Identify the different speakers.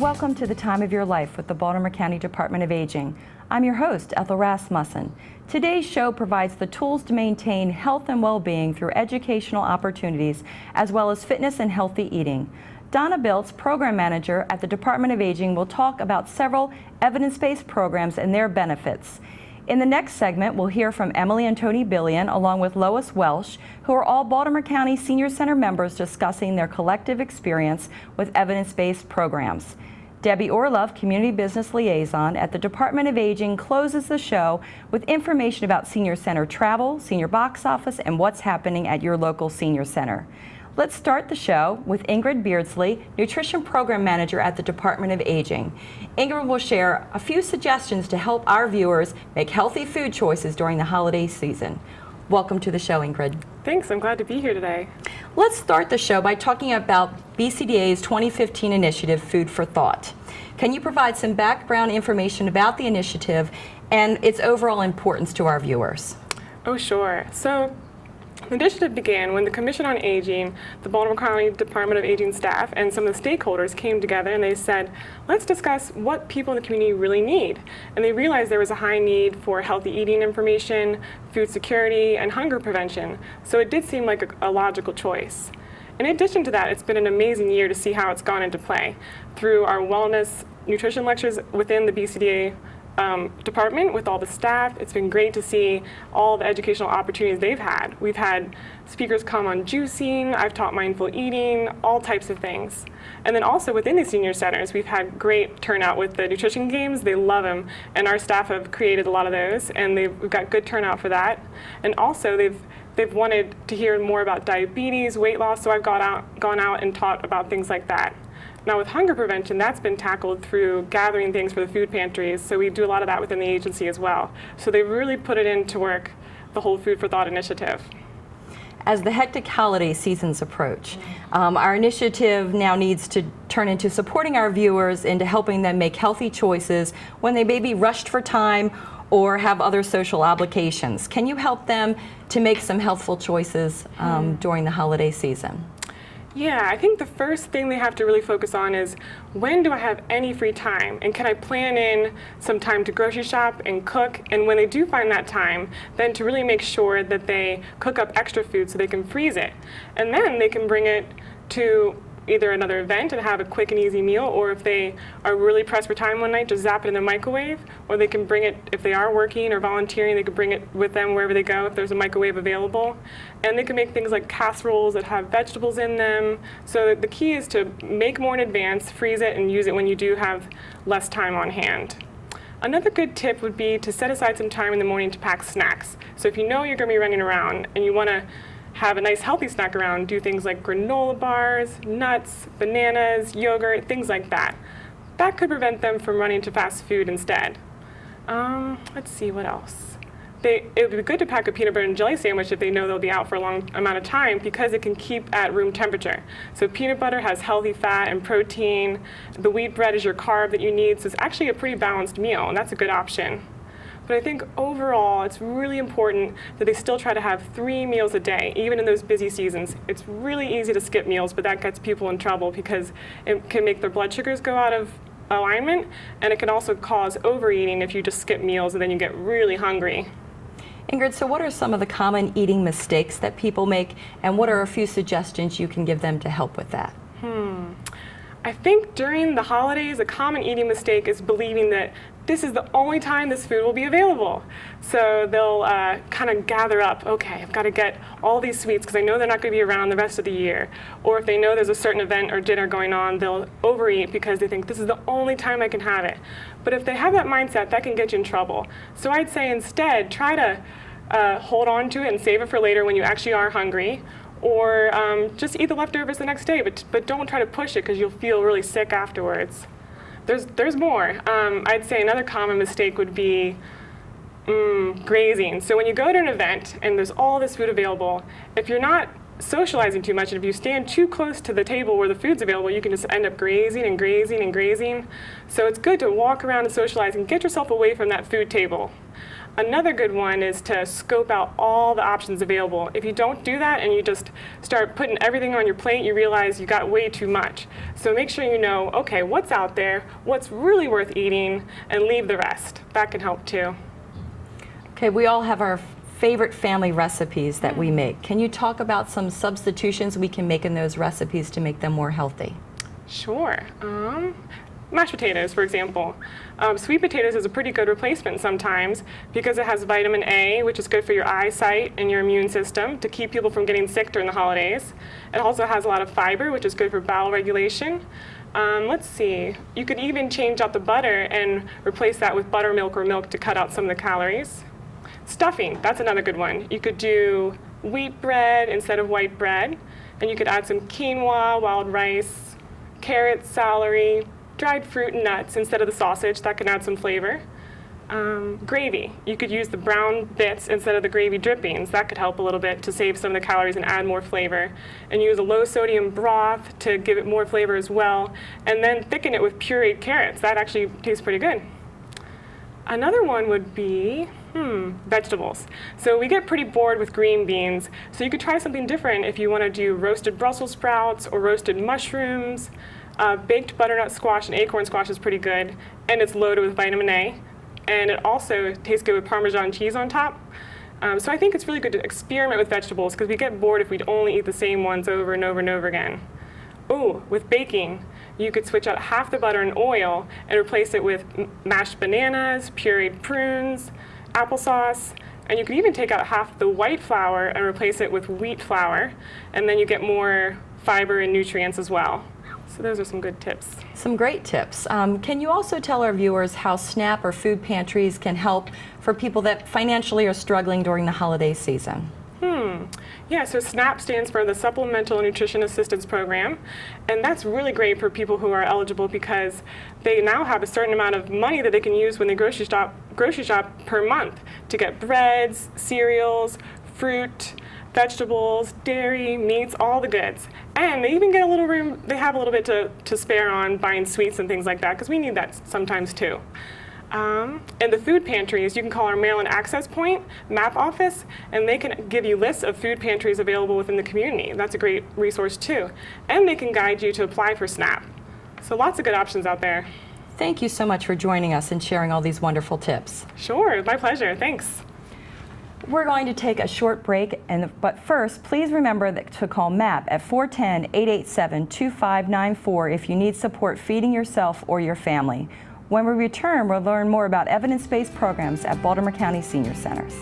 Speaker 1: Welcome to the Time of Your Life with the Baltimore County Department of Aging. I'm your host, Ethel Rasmussen. Today's show provides the tools to maintain health and well-being through educational opportunities, as well as fitness and healthy eating. Donna Biltz, Program Manager at the Department of Aging, will talk about several evidence-based programs and their benefits. In the next segment, we'll hear from Emily and Tony Billion, along with Lois Welsh, who are all Baltimore County Senior Center members discussing their collective experience with evidence-based programs. Debbie Orlove, Community Business Liaison at the Department of Aging, closes the show with information about Senior Center travel, senior box office, and what's happening at your local Senior Center. Let's start the show with Ingrid Beardsley, Nutrition Program Manager at the Department of Aging. Ingrid will share a few suggestions to help our viewers make healthy food choices during the holiday season. Welcome to the show, Ingrid.
Speaker 2: Thanks, I'm glad to be here today.
Speaker 1: Let's start the show by talking about BCDA's 2015 initiative, Food for Thought. Can you provide some background information about the initiative and its overall importance to our viewers?
Speaker 2: Oh, sure. So, the initiative began when the Commission on Aging, the Baltimore County Department of Aging staff, and some of the stakeholders came together and they said, let's discuss what people in the community really need. And they realized there was a high need for healthy eating information, food security, and hunger prevention. So it did seem like a logical choice. In addition to that, it's been an amazing year to see how it's gone into play. Through our wellness nutrition lectures within the BCDA department with all the staff, it's been great to see all the educational opportunities they've had. We've had speakers come on juicing, I've taught mindful eating, all types of things. And then also within the senior centers, we've had great turnout with the nutrition games. They love them, and our staff have created a lot of those, and we've got good turnout for that. And also they've wanted to hear more about diabetes, weight loss, so I've gone out and taught about things like that. Now with hunger prevention, that's been tackled through gathering things for the food pantries, so we do a lot of that within the agency as well. So they really put it into work, the whole Food for Thought initiative.
Speaker 1: As the hectic holiday seasons approach, our initiative now needs to turn into supporting our viewers into helping them make healthy choices when they may be rushed for time or have other social obligations. Can you help them to make some healthful choices during the holiday season?
Speaker 2: Yeah, I think the first thing they have to really focus on is, when do I have any free time? And can I plan in some time to grocery shop and cook? And when they do find that time, then to really make sure that they cook up extra food so they can freeze it. And then they can bring it to either another event and have a quick and easy meal, or if they are really pressed for time one night, just zap it in the microwave, or they can bring it, if they are working or volunteering, they can bring it with them wherever they go if there's a microwave available. And they can make things like casseroles that have vegetables in them. So the key is to make more in advance, freeze it, and use it when you do have less time on hand. Another good tip would be to set aside some time in the morning to pack snacks. So if you know you're going to be running around and you want to have a nice healthy snack around, do things like granola bars, nuts, bananas, yogurt, things like that. That could prevent them from running to fast food instead. Let's see, what else? It would be good to pack a peanut butter and jelly sandwich if they know they'll be out for a long amount of time, because it can keep at room temperature. So peanut butter has healthy fat and protein. The wheat bread is your carb that you need, so it's actually a pretty balanced meal, and that's a good option. But I think overall, it's really important that they still try to have 3 meals a day, even in those busy seasons. It's really easy to skip meals, but that gets people in trouble because it can make their blood sugars go out of alignment, and it can also cause overeating if you just skip meals and then you get really hungry.
Speaker 1: Ingrid, so what are some of the common eating mistakes that people make, and what are a few suggestions you can give them to help with that?
Speaker 2: I think during the holidays, a common eating mistake is believing that this is the only time this food will be available. So they'll kind of gather up, okay, I've got to get all these sweets because I know they're not going to be around the rest of the year. Or if they know there's a certain event or dinner going on, they'll overeat because they think this is the only time I can have it. But if they have that mindset, that can get you in trouble. So I'd say instead, try to hold on to it and save it for later when you actually are hungry. Or just eat the leftovers the next day, but don't try to push it because you'll feel really sick afterwards. There's more. I'd say another common mistake would be grazing. So when you go to an event and there's all this food available, if you're not socializing too much, and if you stand too close to the table where the food's available, you can just end up grazing and grazing and grazing. So it's good to walk around and socialize and get yourself away from that food table. Another good one is to scope out all the options available. If you don't do that and you just start putting everything on your plate, you realize you got way too much. So make sure you know, okay, what's out there, what's really worth eating, and leave the rest. That can help too.
Speaker 1: Okay, we all have our favorite family recipes that we make. Can you talk about some substitutions we can make in those recipes to make them more healthy?
Speaker 2: Sure. Mashed potatoes, for example. Sweet potatoes is a pretty good replacement sometimes because it has vitamin A, which is good for your eyesight and your immune system to keep people from getting sick during the holidays. It also has a lot of fiber, which is good for bowel regulation. Let's see. You could even change out the butter and replace that with buttermilk or milk to cut out some of the calories. Stuffing, that's another good one. You could do wheat bread instead of white bread, and you could add some quinoa, wild rice, carrots, celery, dried fruit and nuts instead of the sausage. That can add some flavor. Gravy, you could use the brown bits instead of the gravy drippings. That could help a little bit to save some of the calories and add more flavor. And use a low sodium broth to give it more flavor as well. And then thicken it with pureed carrots. That actually tastes pretty good. Another one would be vegetables. So we get pretty bored with green beans, so you could try something different if you want to do roasted Brussels sprouts or roasted mushrooms. Baked butternut squash and acorn squash is pretty good, and it's loaded with vitamin A, and it also tastes good with Parmesan cheese on top. So I think it's really good to experiment with vegetables because we get bored if we'd only eat the same ones over and over and over again. Ooh, with baking, you could switch out half the butter and oil and replace it with mashed bananas, pureed prunes, applesauce, and you could even take out half the white flour and replace it with wheat flour, and then you get more fiber and nutrients as well. So those are some good tips.
Speaker 1: Some great tips. Can you also tell our viewers how SNAP or food pantries can help for people that financially are struggling during the holiday season?
Speaker 2: Yeah, so SNAP stands for the Supplemental Nutrition Assistance Program, and that's really great for people who are eligible because they now have a certain amount of money that they can use when they grocery shop per month to get breads, cereals, fruit, vegetables, dairy, meats, all the goods. And they even get a little room, they have a little bit to spare on buying sweets and things like that because we need that sometimes too. And the food pantries, you can call our Maryland Access Point MAP office, and they can give you lists of food pantries available within the community. That's a great resource too. And they can guide you to apply for SNAP. So lots of good options out there.
Speaker 1: Thank you so much for joining us and sharing all these wonderful tips.
Speaker 2: Sure, my pleasure. Thanks.
Speaker 1: We're going to take a short break, but first, please remember to call MAP at 410-887-2594 if you need support feeding yourself or your family. When we return, we'll learn more about evidence-based programs at Baltimore County Senior Centers.